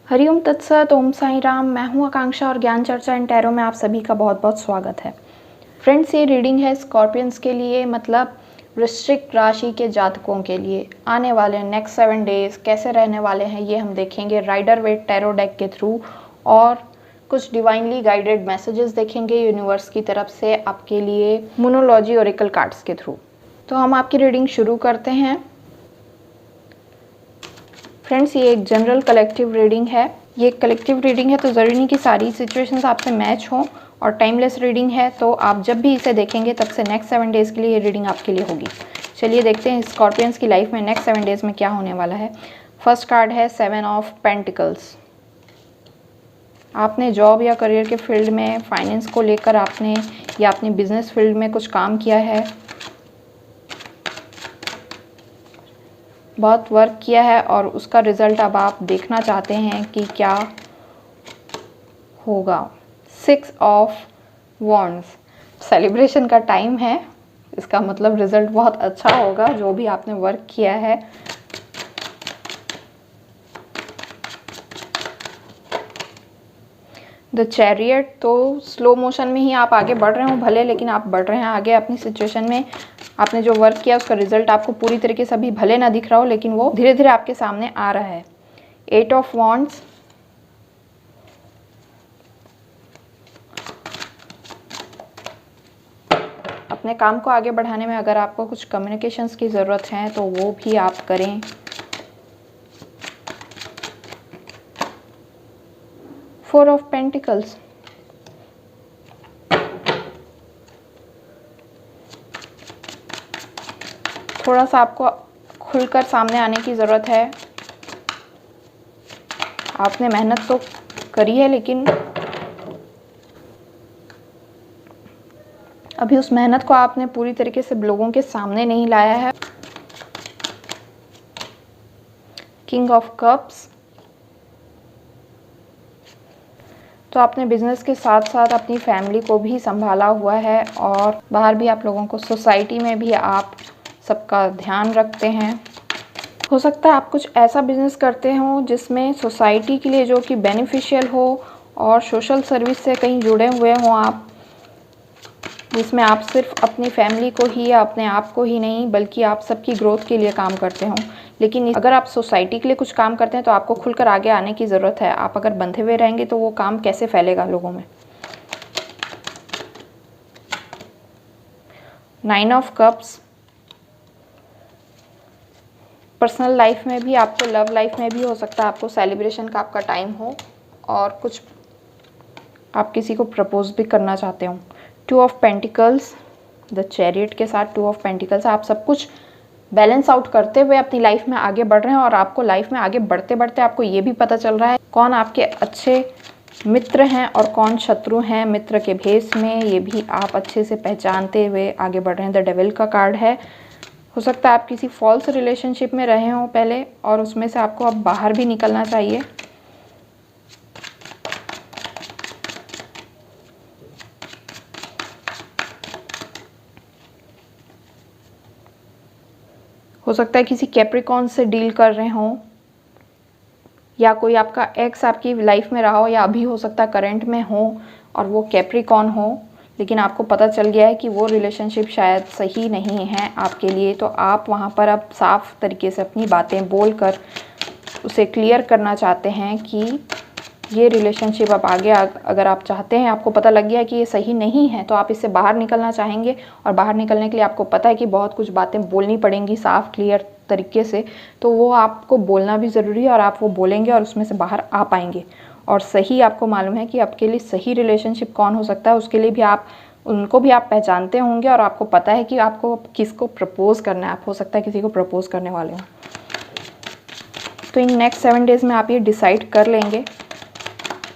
हरिओम तत्सत। ओम साई राम। मैं हूं आकांक्षा और ज्ञान चर्चा इन टैरो में आप सभी का बहुत बहुत स्वागत है। फ्रेंड्स, ये रीडिंग है स्कॉर्पियंस के लिए, मतलब वृश्चिक राशि के जातकों के लिए आने वाले नेक्स्ट 7 डेज कैसे रहने वाले हैं ये हम देखेंगे राइडर वेट टैरो डेक के थ्रू, और कुछ डिवाइनली गाइडेड मैसेजेस देखेंगे यूनिवर्स की तरफ से आपके लिए मोनोलॉजी ओरेकल कार्ड्स के थ्रू। तो हम आपकी रीडिंग शुरू करते हैं। फ्रेंड्स, ये एक जनरल कलेक्टिव रीडिंग है। ये कलेक्टिव रीडिंग है तो ज़रूरी नहीं कि सारी सिचुएशंस आपसे मैच हों, और टाइमलेस रीडिंग है तो आप जब भी इसे देखेंगे तब से नेक्स्ट 7 डेज़ के लिए ये रीडिंग आपके लिए होगी। चलिए देखते हैं स्कॉर्पियंस की लाइफ में नेक्स्ट 7 डेज़ में क्या होने वाला है। फर्स्ट कार्ड है 7 ऑफ पेंटिकल्स। आपने जॉब या करियर के फील्ड में फाइनेंस को लेकर आपने या अपने बिजनेस फील्ड में कुछ काम किया है, बहुत वर्क किया है और उसका रिज़ल्ट अब आप देखना चाहते हैं कि क्या होगा। 6 ऑफ वॉन्ड्स। सेलिब्रेशन का टाइम है, इसका मतलब रिज़ल्ट बहुत अच्छा होगा जो भी आपने वर्क किया है। द चैरियट, तो स्लो मोशन में ही आप आगे बढ़ रहे हो भले, लेकिन आप बढ़ रहे हैं आगे अपनी सिचुएशन में। आपने जो वर्क किया उसका रिजल्ट आपको पूरी तरीके से अभी भले ना दिख रहा हो, लेकिन वो धीरे धीरे आपके सामने आ रहा है। 8 ऑफ वॉन्ड्स। अपने काम को आगे बढ़ाने में अगर आपको कुछ कम्युनिकेशंस की ज़रूरत है तो वो भी आप करें। 4 ऑफ पेंटिकल्स। थोड़ा सा आपको खुलकर सामने आने की ज़रूरत है। आपने मेहनत तो करी है लेकिन अभी उस मेहनत को आपने पूरी तरीके से लोगों के सामने नहीं लाया है। King of cups. तो आपने बिजनेस के साथ साथ अपनी फैमिली को भी संभाला हुआ है, और बाहर भी आप लोगों को, सोसाइटी में भी आप सबका ध्यान रखते हैं। हो सकता है आप कुछ ऐसा बिजनेस करते हो जिसमें सोसाइटी के लिए जो कि बेनिफिशियल हो, और सोशल सर्विस से कहीं जुड़े हुए हो आप, जिसमें आप सिर्फ अपनी फैमिली को ही या अपने आप को ही नहीं बल्कि आप सबकी ग्रोथ के लिए काम करते हो। लेकिन अगर आप सोसाइटी के लिए कुछ काम करते हैं तो आपको खुलकर आगे आने की ज़रूरत है। आप अगर बंधे हुए रहेंगे तो वो काम कैसे फैलेगा लोगों में। 9 ऑफ कप्स। पर्सनल लाइफ में भी आपको, लव लाइफ में भी हो सकता है आपको सेलिब्रेशन का आपका टाइम हो, और कुछ आप किसी को प्रपोज भी करना चाहते हो। 2 ऑफ पेंटिकल्स। द चैरियट के साथ 2 ऑफ पेंटिकल्स। आप सब कुछ बैलेंस आउट करते हुए अपनी लाइफ में आगे बढ़ रहे हैं, और आपको लाइफ में आगे बढ़ते बढ़ते आपको ये भी पता चल रहा है कौन आपके अच्छे मित्र हैं और कौन शत्रु हैं मित्र के भेष में। ये भी आप अच्छे से पहचानते हुए आगे बढ़ रहे हैं। द डेविल का कार्ड है। हो सकता है आप किसी फॉल्स रिलेशनशिप में रहे हों पहले, और उसमें से आपको अब बाहर भी निकलना चाहिए। हो सकता है किसी कैप्रिकॉन से डील कर रहे हों, या कोई आपका एक्स आपकी लाइफ में रहा हो, या अभी हो सकता है करंट में हो और वो कैप्रिकॉन हो, लेकिन आपको पता चल गया है कि वो रिलेशनशिप शायद सही नहीं है आपके लिए। तो आप वहाँ पर अब साफ तरीके से अपनी बातें बोलकर उसे क्लियर करना चाहते हैं कि ये रिलेशनशिप अब आगे अगर आप चाहते हैं, आपको पता लग गया है कि ये सही नहीं है, तो आप इससे बाहर निकलना चाहेंगे। और बाहर निकलने के लिए आपको पता है कि बहुत कुछ बातें बोलनी पड़ेंगी साफ क्लियर तरीके से, तो वो आपको बोलना भी ज़रूरी है, और आप वो बोलेंगे और उसमें से बाहर आ पाएंगे। और सही आपको मालूम है कि आपके लिए सही रिलेशनशिप कौन हो सकता है, उसके लिए भी आप, उनको भी आप पहचानते होंगे, और आपको पता है कि आपको किसको प्रपोज़ करना है। आप हो सकता है किसी को प्रपोज़ करने वाले हो। तो इन नेक्स्ट 7 डेज़ में आप ये डिसाइड कर लेंगे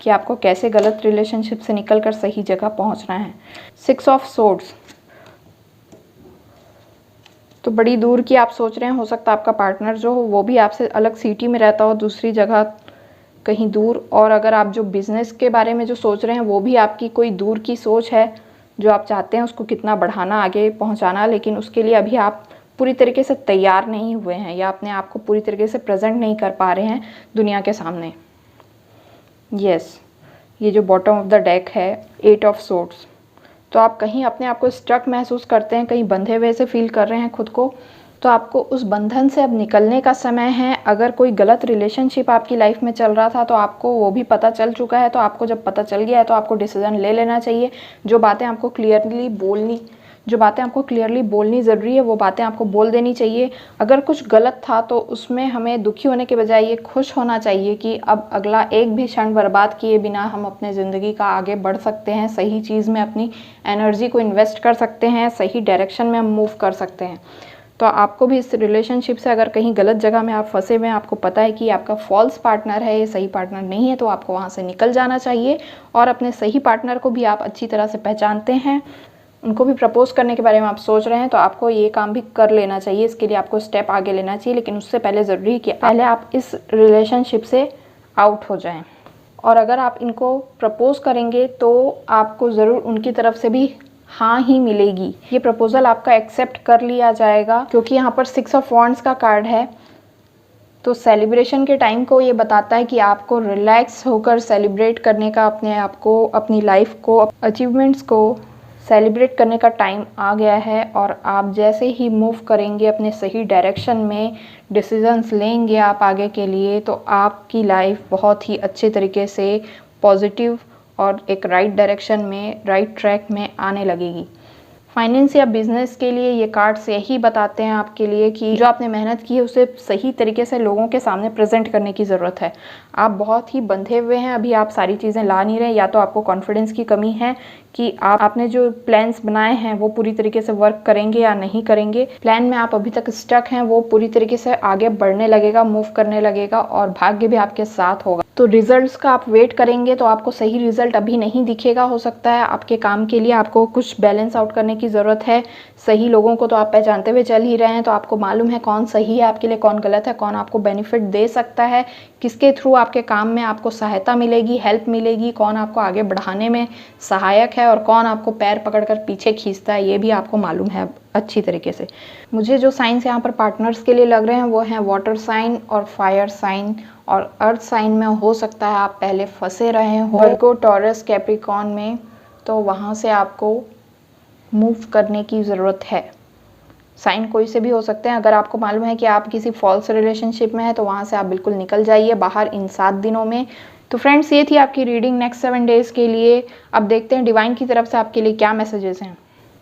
कि आपको कैसे गलत रिलेशनशिप से निकलकर सही जगह पहुंचना है। 6 ऑफ सोर्ड्स। तो बड़ी दूर की आप सोच रहे हैं, हो सकता है आपका पार्टनर जो हो वो भी आपसे अलग सिटी में रहता हो, दूसरी जगह कहीं दूर। और अगर आप जो बिज़नेस के बारे में जो सोच रहे हैं वो भी आपकी कोई दूर की सोच है, जो आप चाहते हैं उसको कितना बढ़ाना, आगे पहुंचाना, लेकिन उसके लिए अभी आप पूरी तरीके से तैयार नहीं हुए हैं, या अपने आप को पूरी तरीके से प्रेजेंट नहीं कर पा रहे हैं दुनिया के सामने। यस, ये जो बॉटम ऑफ द डेक है 8 ऑफ सोर्ड्स। तो आप कहीं अपने आप को स्ट्रक महसूस करते हैं, कहीं बंधे हुए से फील कर रहे हैं खुद को, तो आपको उस बंधन से अब निकलने का समय है। अगर कोई गलत रिलेशनशिप आपकी लाइफ में चल रहा था तो आपको वो भी पता चल चुका है। तो आपको जब पता चल गया है तो आपको डिसीजन ले लेना चाहिए। जो बातें आपको क्लियरली बोलनी ज़रूरी है वो बातें आपको बोल देनी चाहिए। अगर कुछ गलत था तो उसमें हमें दुखी होने के बजाय ये खुश होना चाहिए कि अब अगला एक भी क्षण बर्बाद किए बिना हम अपने ज़िंदगी का आगे बढ़ सकते हैं, सही चीज़ में अपनी एनर्जी को इन्वेस्ट कर सकते हैं, सही डायरेक्शन में हम मूव कर सकते हैं। तो आपको भी इस रिलेशनशिप से अगर कहीं गलत जगह में आप फंसे हुए हैं, आपको पता है कि आपका फॉल्स पार्टनर है, ये सही पार्टनर नहीं है, तो आपको वहाँ से निकल जाना चाहिए। और अपने सही पार्टनर को भी आप अच्छी तरह से पहचानते हैं, उनको भी प्रपोज करने के बारे में आप सोच रहे हैं, तो आपको ये काम भी कर लेना चाहिए। इसके लिए आपको स्टेप आगे लेना चाहिए, लेकिन उससे पहले ज़रूरी है कि पहले आप इस रिलेशनशिप से आउट हो जाएं। और अगर आप इनको प्रपोज करेंगे तो आपको ज़रूर उनकी तरफ से भी हाँ ही मिलेगी। ये प्रपोजल आपका एक्सेप्ट कर लिया जाएगा, क्योंकि यहाँ पर 6 ऑफ वॉन्ड्स का कार्ड है। तो सेलिब्रेशन के टाइम को ये बताता है कि आपको रिलैक्स होकर सेलिब्रेट करने का, अपने आप को, अपनी लाइफ को, अचीवमेंट्स को सेलिब्रेट करने का टाइम आ गया है। और आप जैसे ही मूव करेंगे अपने सही डायरेक्शन में, डिसीजंस लेंगे आप आगे के लिए, तो आपकी लाइफ बहुत ही अच्छे तरीके से पॉजिटिव और एक राइट डायरेक्शन में, राइट ट्रैक में आने लगेगी। फाइनेंस या बिजनेस के लिए ये कार्ड्स यही बताते हैं आपके लिए कि जो आपने मेहनत की है उसे सही तरीके से लोगों के सामने प्रेजेंट करने की ज़रूरत है। आप बहुत ही बंधे हुए हैं, अभी आप सारी चीज़ें ला नहीं रहे, या तो आपको कॉन्फिडेंस की कमी है कि आपने जो प्लान्स बनाए हैं वो पूरी तरीके से वर्क करेंगे या नहीं करेंगे। प्लान में आप अभी तक स्टक हैं, वो पूरी तरीके से आगे बढ़ने लगेगा, मूव करने लगेगा और भाग्य भी आपके साथ होगा। तो रिजल्ट्स का आप वेट करेंगे तो आपको सही रिजल्ट अभी नहीं दिखेगा। हो सकता है आपके काम के लिए आपको कुछ बैलेंस आउट करने की ज़रूरत है। सही लोगों को तो आप पहचानते हुए चल ही रहे हैं, तो आपको मालूम है कौन सही है आपके लिए, कौन गलत है, कौन आपको बेनिफिट दे सकता है, किसके थ्रू आपके काम में आपको सहायता मिलेगी, हेल्प मिलेगी, कौन आपको आगे बढ़ाने में सहायक है और कौन आपको पैर पकड़कर पीछे खींचता है, ये भी आपको मालूम है अच्छी तरीके से। मुझे जो साइंस यहाँ पर पार्टनर्स के लिए लग रहे हैं वो हैं वाटर साइन और फायर साइन और अर्थ साइन में। हो सकता है आप पहले फंसे रहे हो वर्गो, टॉरस, कैप्रिकॉर्न में, तो वहाँ से आपको मूव करने की ज़रूरत है। साइन कोई से भी हो सकते हैं। अगर आपको मालूम है कि आप किसी फॉल्स रिलेशनशिप में हैं तो वहाँ से आप बिल्कुल निकल जाइए बाहर इन 7 दिनों में। तो फ्रेंड्स, ये थी आपकी रीडिंग नेक्स्ट 7 डेज़ के लिए। अब देखते हैं डिवाइन की तरफ से आपके लिए क्या मैसेजेस हैं।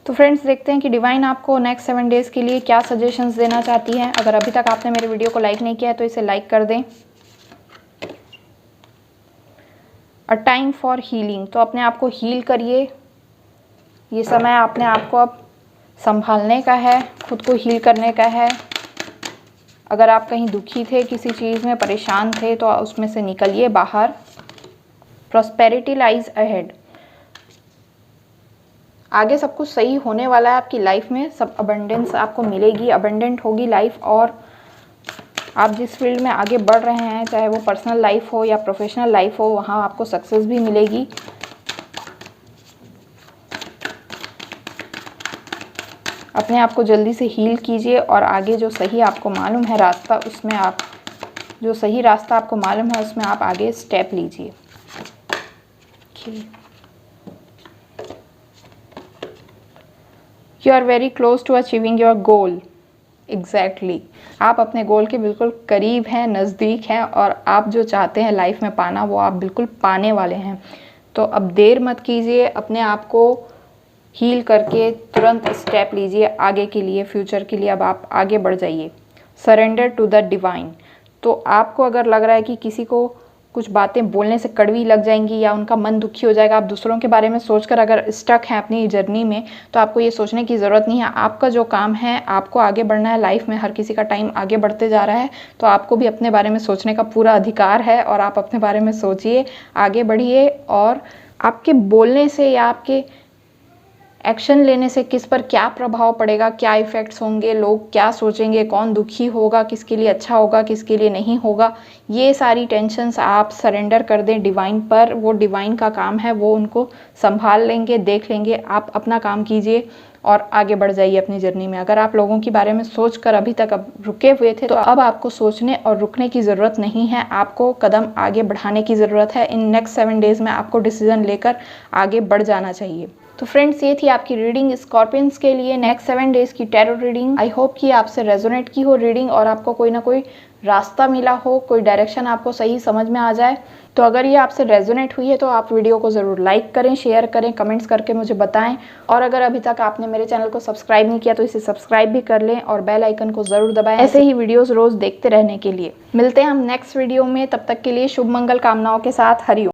तो फ्रेंड्स, देखते हैं कि डिवाइन आपको नेक्स्ट 7 डेज़ के लिए क्या सजेशंस देना चाहती है। अगर अभी तक आपने मेरे वीडियो को लाइक नहीं किया है तो इसे लाइक कर दें। अ टाइम फॉर हीलिंग, तो अपने आप को हील करिए। ये समय अपने आप को अब संभालने का है, खुद को हील करने का है। अगर आप कहीं दुखी थे, किसी चीज़ में परेशान थे, तो उसमें से निकलिए बाहर। प्रॉस्पेरिटी लाइज अहेड, आगे सब कुछ सही होने वाला है आपकी लाइफ में। सब अबंडेंस आपको मिलेगी, अबंडेंट होगी लाइफ। और आप जिस फील्ड में आगे बढ़ रहे हैं, चाहे वो पर्सनल लाइफ हो या प्रोफेशनल लाइफ हो, वहाँ आपको सक्सेस भी मिलेगी। अपने आप को जल्दी से हील कीजिए और आगे जो सही आपको मालूम है रास्ता, उसमें आप जो सही रास्ता आपको मालूम है उसमें आप आगे स्टेप लीजिए। You are very close to achieving your goal. Exactly, आप अपने गोल के बिल्कुल करीब हैं, नज़दीक हैं, और आप जो चाहते हैं लाइफ में पाना वो आप बिल्कुल पाने वाले हैं। तो अब देर मत कीजिए, अपने आप को हील करके तुरंत स्टेप लीजिए आगे के लिए, फ्यूचर के लिए। अब आप आगे बढ़ जाइए। सरेंडर टू द डिवाइन, तो आपको अगर लग रहा है कि किसी को कुछ बातें बोलने से कड़वी लग जाएंगी या उनका मन दुखी हो जाएगा, आप दूसरों के बारे में सोचकर अगर स्टक हैं अपनी जर्नी में, तो आपको ये सोचने की ज़रूरत नहीं है। आपका जो काम है, आपको आगे बढ़ना है लाइफ में। हर किसी का टाइम आगे बढ़ते जा रहा है, तो आपको भी अपने बारे में सोचने का पूरा अधिकार है। और आप अपने बारे में सोचिए, आगे बढ़िए, और आपके बोलने से या आपके एक्शन लेने से किस पर क्या प्रभाव पड़ेगा, क्या इफ़ेक्ट्स होंगे, लोग क्या सोचेंगे, कौन दुखी होगा, किसके लिए अच्छा होगा, किसके लिए नहीं होगा, ये सारी टेंशन्स आप सरेंडर कर दें डिवाइन पर। वो डिवाइन का काम है, वो उनको संभाल लेंगे, देख लेंगे। आप अपना काम कीजिए और आगे बढ़ जाइए अपनी जर्नी में। अगर आप लोगों के बारे में सोचकर अभी तक अब रुके हुए थे, तो अब आपको सोचने और रुकने की ज़रूरत नहीं है, आपको कदम आगे बढ़ाने की ज़रूरत है। इन नेक्स्ट 7 डेज़ में आपको डिसीजन लेकर आगे बढ़ जाना चाहिए। तो फ्रेंड्स, ये थी आपकी रीडिंग स्कॉर्पियंस के लिए नेक्स्ट 7 डेज़ की टैरो रीडिंग। आई होप कि आपसे रेजोनेट की हो रीडिंग और आपको कोई ना कोई रास्ता मिला हो, कोई डायरेक्शन आपको सही समझ में आ जाए। तो अगर ये आपसे रेजोनेट हुई है तो आप वीडियो को ज़रूर लाइक करें, शेयर करें, कमेंट्स करके मुझे बताएं। और अगर अभी तक आपने मेरे चैनल को सब्सक्राइब नहीं किया तो इसे सब्सक्राइब भी कर लें और बेल आइकन को ज़रूर दबाएं ऐसे ही वीडियोज़ रोज़ देखते रहने के लिए। मिलते हैं हम नेक्स्ट वीडियो में, तब तक के लिए शुभ मंगल कामनाओं के साथ। हरि ओम।